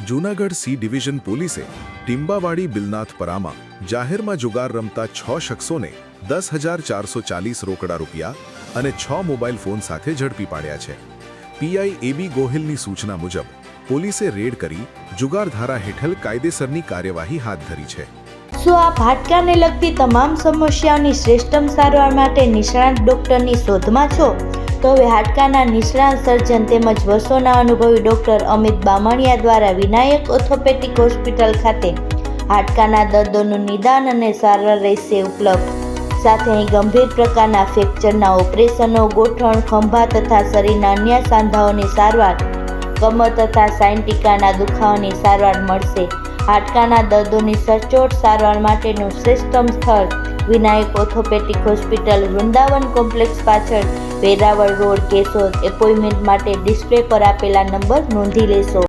Junagadh C division પોલીસે ટીમ્બાવાડી બિલનાથપરામાં જાહેરમાં જુગાર રમતા 6 શખ્સોને 10,440 રોકડા રૂપિયા અને 6 મોબાઈલ ફોન સાથે ઝડપી પાડ્યા છે। પીઆઈ એબી ગોહિલની સૂચના મુજબ પોલીસે રેડ કરી જુગાર ધારા હેઠળ કાયદેસરની કાર્યવાહી હાથ ધરી છે। શું આપ હાડકાને લગતી તમામ સમસ્યાઓની શ્રેષ્ઠતમ સારવાર માટે નિષ્ણાત ડોક્ટરની શોધમાં છો? તો હવે હાડકાના નિષ્ણાત સર્જન તેમજ વર્ષોના અનુભવી ડોક્ટર અમિત બામણિયા દ્વારા વિનાયક ઓર્થોપેડિક હોસ્પિટલ ખાતે હાડકાના દર્દોનું નિદાન અને સારવાર રહેશે ઉપલબ્ધ। સાથે અહીં ગંભીર પ્રકારના ફ્રેક્ચરના ઓપરેશનો, ગોઠણ, ખંભા તથા શરીરના અન્ય સાંધાઓની સારવાર, કમર તથા સાયન્ટિકાના દુખાવાની સારવાર મળશે। હાડકાના દર્દોની સચોટ સારવાર માટેનું શ્રેષ્ઠતમ સ્થળ Vinayak orthopaedic hospital, Vrindavan complex પાછળ, વેરાવળ રોડ, કેશોદ। એપોઇન્ટમેન્ટ માટે ડિસ્પ્લે પર આપેલા નંબર નોંધી લેશો।